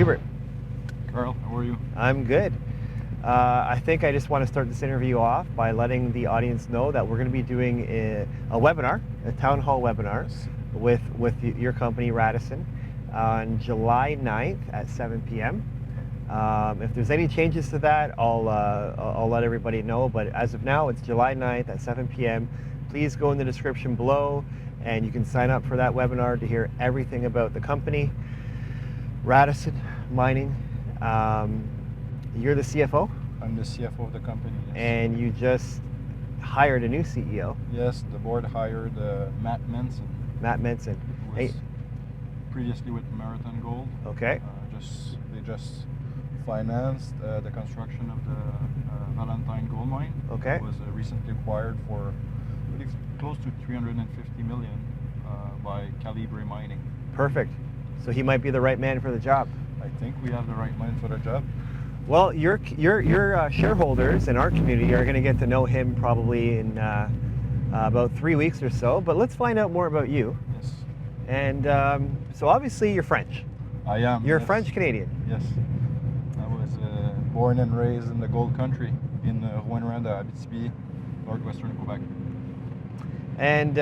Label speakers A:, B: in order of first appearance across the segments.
A: Hubert.
B: Carl, how are you?
A: I'm good. I think I just want to start this interview off by letting the audience know that we're going to be doing a webinar, a town hall webinar, with your company, Radisson, on July 9th at 7 p.m. If there's any changes to that, I'll let everybody know, but as of now, it's July 9th at 7 p.m. Please go in the description below, and you can sign up for that webinar to hear everything about the company, Radisson Mining. You're the CFO?
B: I'm the CFO of the company, yes.
A: And you just hired a new CEO?
B: Yes, the board hired Matt Menson.
A: Matt Menson.
B: Who was previously with Marathon Gold.
A: Okay.
B: They just financed the construction of the Valentine gold mine.
A: Okay.
B: It was recently acquired for close to $350 million by Calibre Mining.
A: Perfect. So he might be the right man for the job.
B: I think we have the right man for the job.
A: Well, your shareholders in our community are going to get to know him probably in about 3 weeks or so. But let's find out more about you.
B: Yes.
A: And so obviously you're French.
B: I am.
A: You're
B: yes.
A: French Canadian.
B: Yes. I was born and raised in the gold country in Rouyn-Noranda, Abitibi, northwestern Quebec.
A: And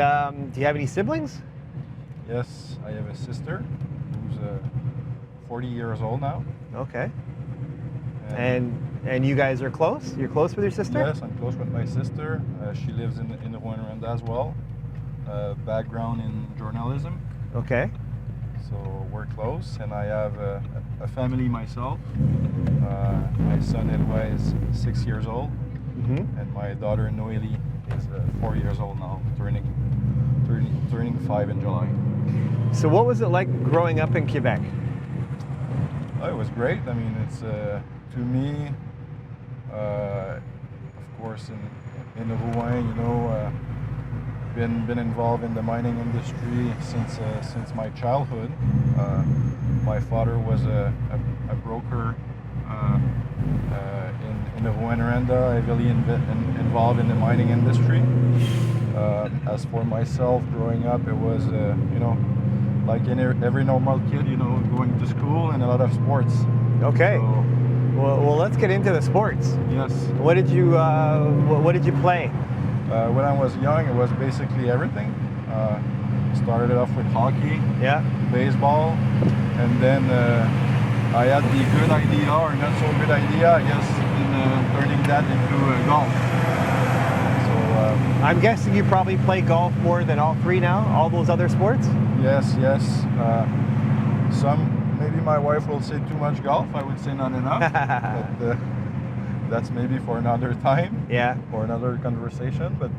A: do you have any siblings?
B: Yes, I have a sister who's 40 years old now.
A: Okay. And you guys are close? You're close with your sister?
B: Yes, I'm close with my sister. She lives in Rouyn-Noranda as well. Background in journalism.
A: Okay.
B: So we're close, and I have a family myself. My son Eloi is 6 years old, and my daughter Noélie is 4 years old now, turning 5 in July.
A: So what was it like growing up in Quebec?
B: Oh, it was great. I mean, it's to me, of course, in Rouyn, you know, been involved in the mining industry since my childhood. My father was a broker in Rouyn-Noranda, heavily involved in the mining industry. As for myself, growing up, it was you know, like every normal kid, you know, going to school and a lot of sports.
A: Okay.
B: So,
A: well, let's get into the sports.
B: yes.
A: What did you play?
B: When I was young, it was basically everything. Started off with hockey,
A: Yeah.
B: baseball, and then I had the good idea, or not so good idea, I guess, in turning that into golf. So
A: I'm guessing you probably play golf more than all three now, all those other sports?
B: yes. Maybe my wife will say too much golf, I would say not enough. But that's maybe for another time.
A: Yeah.
B: Or another conversation, but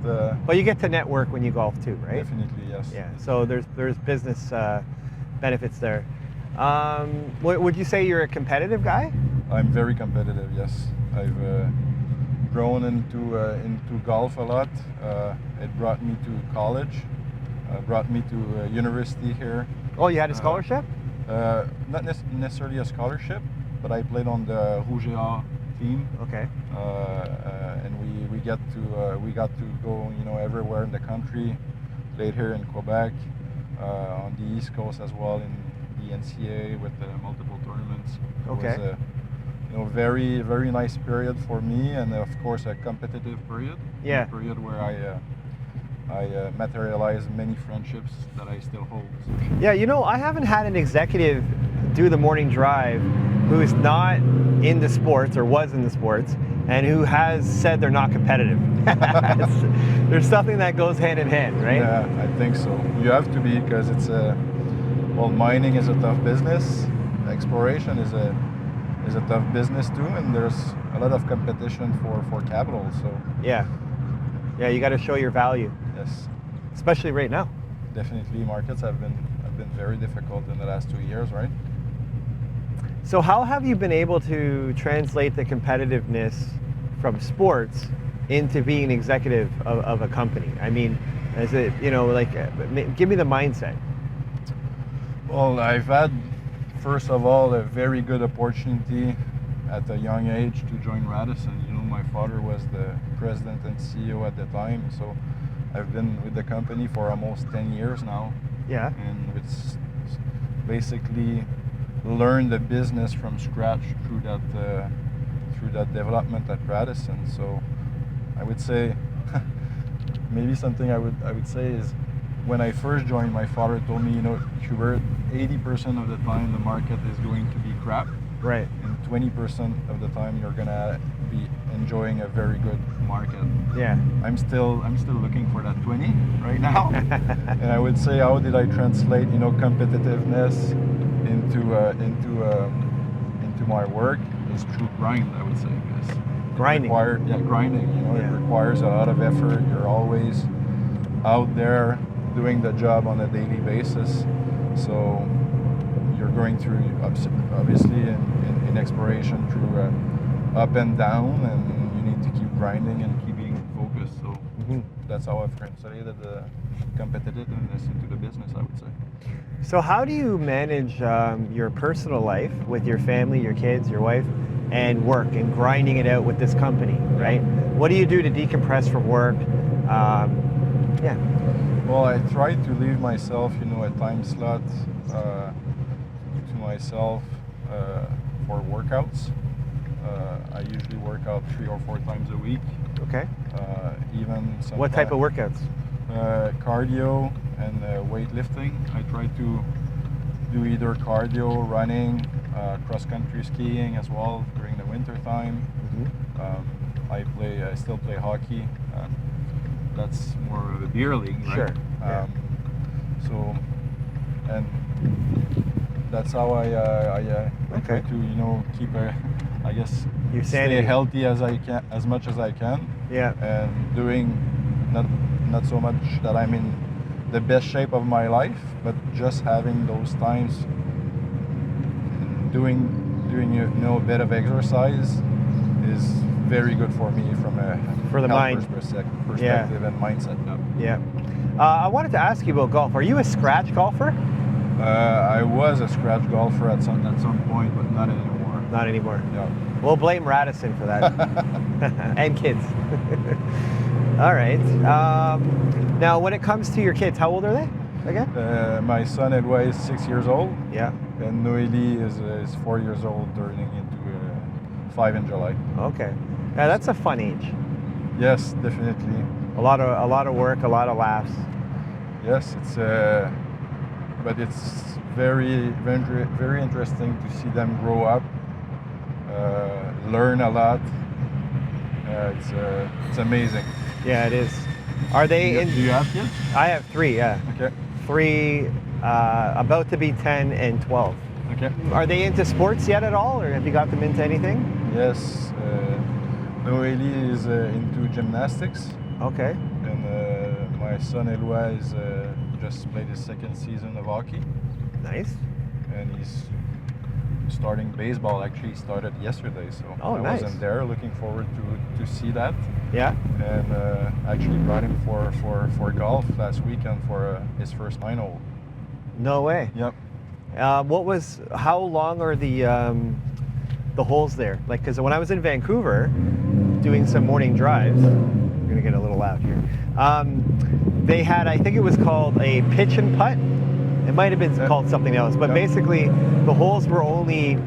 A: Well, you get to network when you golf too, right?
B: definitely, yes.
A: Yeah. So there's business benefits there. Would you say you're a competitive guy?
B: I'm very competitive, yes. I've grown into golf a lot. It brought me to college, brought me to university here.
A: Oh, you had a scholarship?
B: Not necessarily a scholarship, but I played on the Rouge et Or team.
A: Okay.
B: And we got to go, you know, everywhere in the country. Played here in Quebec, on the East Coast as well, in the NCAA with multiple tournaments.
A: Okay.
B: It was a, you know, very, very nice period for me, and of course a competitive period.
A: Yeah.
B: A period where I materialized many friendships that I still hold.
A: Yeah, you know, I haven't had an executive do the morning drive who is not in the sports or was in the sports and who has said they're not competitive. There's something that goes hand in hand, right?
B: Yeah, I think so. You have to be, because it's well, mining is a tough business. Exploration is a tough business too, and there's a lot of competition for capital. So
A: Yeah, you got to show your value,
B: yes,
A: especially right now.
B: definitely markets have been very difficult in the last 2 years, right?
A: So how have you been able to translate the competitiveness from sports into being an executive of a company? I mean, is it, you know, like, give me the mindset.
B: Well, I've had, first of all, a very good opportunity at a young age to join Radisson. You know, my father was the president and CEO at the time, so I've been with the company for almost 10 years now.
A: Yeah.
B: And it's basically learn the business from scratch through that development at Radisson. So I would say maybe something I would say is, when I first joined, my father told me, Hubert, 80% of the time the market is going to be crap,
A: Right.
B: and 20% of the time you're gonna be enjoying a very good market.
A: Yeah.
B: I'm still looking for that 20 right now. And I would say, how did I translate competitiveness into my work is through grind, I would say. Because
A: Grinding.
B: Grinding.
A: Yeah.
B: It requires a lot of effort. You're always out there doing the job on a daily basis. So you're going through, obviously, in exploration, through up and down, and you need to keep grinding and keeping focused. So that's how I've translated the competitiveness into the business, I would say.
A: So how do you manage your personal life with your family, your kids, your wife, and work, and grinding it out with this company, right? What do you do to decompress from work? Yeah.
B: Well, I try to leave myself, a time slot to myself for workouts. I usually work out 3 or 4 times a week.
A: Okay.
B: Even
A: what type of workouts?
B: Cardio and weightlifting. I try to do either cardio, running, cross-country skiing as well during the winter time. I still play hockey. That's more of a beer league, right?
A: Sure. Yeah.
B: So, and that's how I try to keep stay healthy as much as I can.
A: Yeah.
B: And doing not so much that I'm in the best shape of my life, but just having those times, doing a bit of exercise is very good for me from a
A: mind
B: perspective and mindset.
A: Yeah. I wanted to ask you about golf. Are you a scratch golfer?
B: I was a scratch golfer at some point, but not anymore.
A: Not anymore.
B: Yeah.
A: We'll blame Radisson for that. And kids. All right. Now, when it comes to your kids, how old are they again?
B: My son Edouard is 6 years old.
A: Yeah.
B: And Noélie is 4 years old, turning into 5 in July.
A: Okay. Yeah, that's a fun age.
B: Yes, definitely.
A: A lot of work, a lot of laughs.
B: Yes, but it's very, very, very interesting to see them grow up, learn a lot. It's amazing.
A: Yeah, it is. Are they
B: Do you have kids?
A: I have 3. Yeah.
B: Okay.
A: 3, about to be 10 and 12.
B: Okay.
A: Are they into sports yet at all, or have you got them into anything?
B: Yes. Noélie is into gymnastics.
A: Okay.
B: And my son Eloi is just played his 2nd season of hockey.
A: Nice.
B: And he's starting baseball. Actually, he started yesterday, so I
A: nice.
B: wasn't there. Looking forward to see that.
A: Yeah.
B: And actually brought him for golf last weekend for his first 9-hole.
A: No way.
B: Yep.
A: How long are the holes there? Like, because when I was in Vancouver doing some morning drives, I'm gonna get a little loud here. They had, I think it was called a pitch and putt. It might have been called something else, but basically the holes were only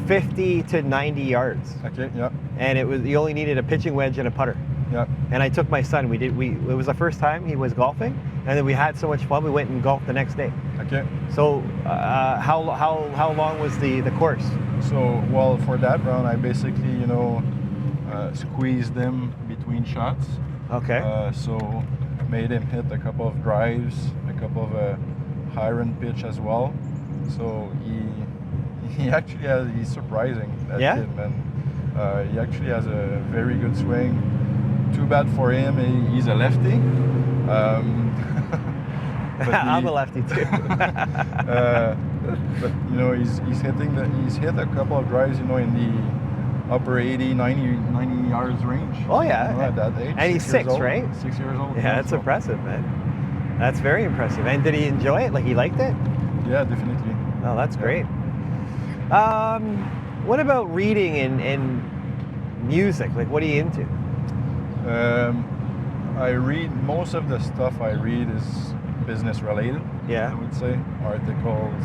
A: 50 to 90 yards.
B: Okay. Yeah.
A: And you only needed a pitching wedge and a putter.
B: Yeah.
A: And I took my son. It was the first time he was golfing, and then we had so much fun. We went and golfed the next day.
B: Okay.
A: So how long was the course?
B: So, well, for that round, I basically squeezed him between shots.
A: Okay.
B: So made him hit a couple of drives, a couple of iron pitch as well. So he actually he's surprising, that kid, man. He actually has a very good swing. Too bad for him, he's a lefty.
A: I'm a lefty too.
B: But he's hit a couple of drives, in the upper 80, 90 yards range.
A: Oh yeah.
B: At that age.
A: And he's 6, right?
B: 6 years old.
A: Yeah, that's impressive, man. That's very impressive. And did he enjoy it? Like, he liked it?
B: Yeah, definitely.
A: Oh, that's great. What about reading and music? Like, what are you into?
B: I read, most of the stuff I read is business related.
A: Yeah.
B: I would say articles,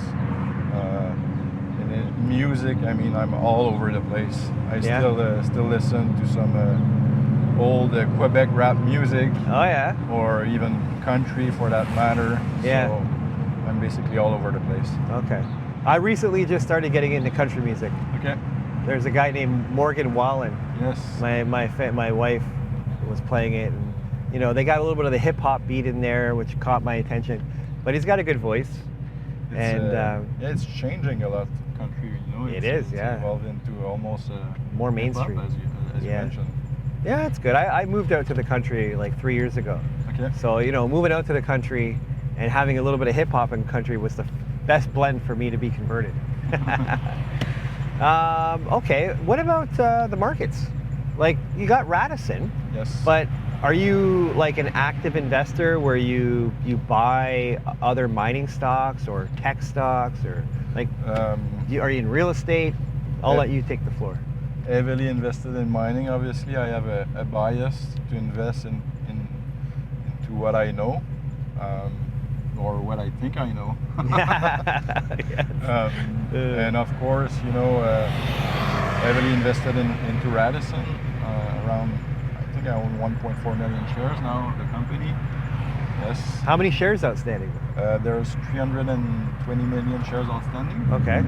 B: And music, I mean, I'm all over the place. I
A: Yeah.
B: still listen to some old Quebec rap music,
A: Oh yeah.
B: or even country for that matter.
A: Yeah.
B: So I'm basically all over the place.
A: Okay. I recently just started getting into country music.
B: Okay.
A: There's a guy named Morgan Wallen.
B: Yes.
A: My wife was playing it, and you know they got a little bit of the hip hop beat in there, which caught my attention. But he's got a good voice,
B: Yeah, it's changing a lot. Country, you know. It's
A: yeah.
B: evolved into almost
A: More
B: hip-hop,
A: mainstream.
B: as you
A: Yeah.
B: mentioned.
A: Yeah, it's good. I moved out to the country like 3 years ago.
B: Okay.
A: So, you know, moving out to the country and having a little bit of hip hop in country was the best blend for me to be converted. Okay, what about the markets? Like, you got Radisson,
B: Yes.
A: but are you like an active investor where you buy other mining stocks or tech stocks, or like, are you in real estate? I'll let you take the floor.
B: Heavily invested in mining, obviously. I have a bias to invest into what I know, or what I think I know.
A: Yes.
B: And of course, you know, heavily invested into Radisson, around, I think I own 1.4 million shares now of the company. Yes.
A: How many shares outstanding?
B: There's 320 million shares outstanding.
A: Okay.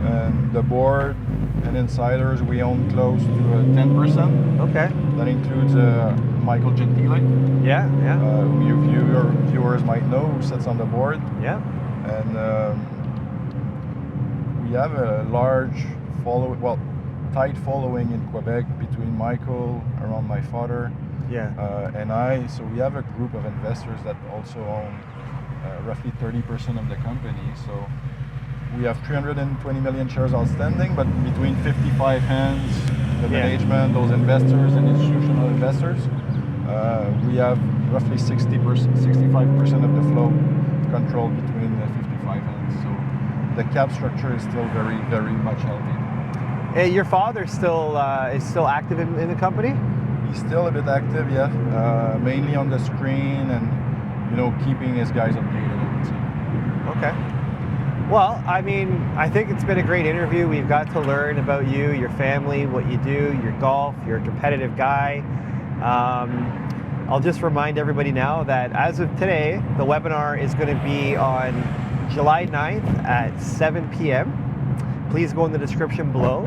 B: And the board and insiders, we own close to 10%.
A: Okay.
B: That includes Michael Gentile,
A: Yeah, yeah.
B: who your viewers might know, who sits on the board.
A: Yeah.
B: And we have a large tight following in Quebec between Michael, around my father,
A: Yeah.
B: and I. So we have a group of investors that also own roughly 30% of the company. So we have 320 million shares outstanding, but between 55 hands, the management, those investors and institutional investors, we have roughly 65% of the flow controlled between the 55 hands. So the cap structure is still very, very much healthy.
A: Hey, your father still is still active in the company?
B: He's still a bit active, yeah. Mainly on the screen and, you know, keeping his guys updated, I would say.
A: Okay. Well, I mean, I think it's been a great interview. We've got to learn about you, your family, what you do, your golf. You're a competitive guy. I'll just remind everybody now that as of today, the webinar is going to be on July 9th at 7 p.m. Please go in the description below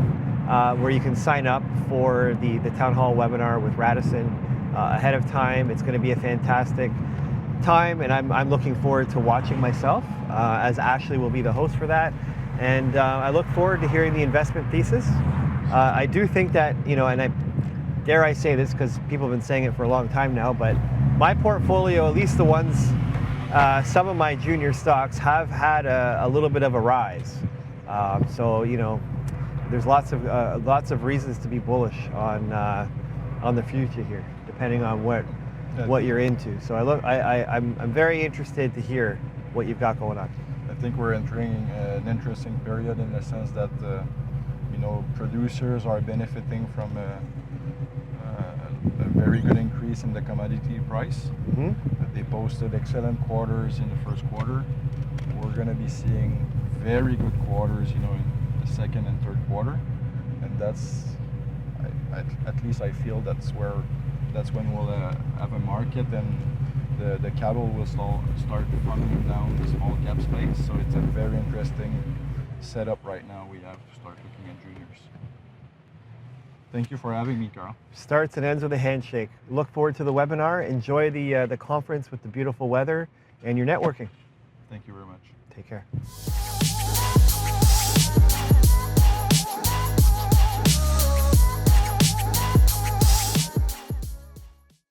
A: where you can sign up for the town hall webinar with Radisson ahead of time. It's going to be a fantastic time, and I'm looking forward to watching myself, as Ashley will be the host for that. And I look forward to hearing the investment thesis. I do think that, you know, and I dare I say this because people have been saying it for a long time now, but my portfolio, at least the ones, some of my junior stocks have had a little bit of a rise. So, you know, there's lots of reasons to be bullish on the future here, depending on what you're into. So I'm very interested to hear what you've got going on.
B: I think we're entering an interesting period in the sense that you know, producers are benefiting from a very good increase in the commodity price.
A: Mm-hmm.
B: They posted excellent quarters in the first quarter. We're going to be seeing very good quarters, you know, in the second and third quarter, and that's, at least I feel that's when we'll have a market, and the capital will start funneling down the small cap space. So it's a very interesting setup right now. We have to start looking at juniors. Thank you for having me, Carl.
A: Starts and ends with a handshake. Look forward to the webinar. Enjoy the conference with the beautiful weather and your networking.
B: Thank you very much.
A: Take care.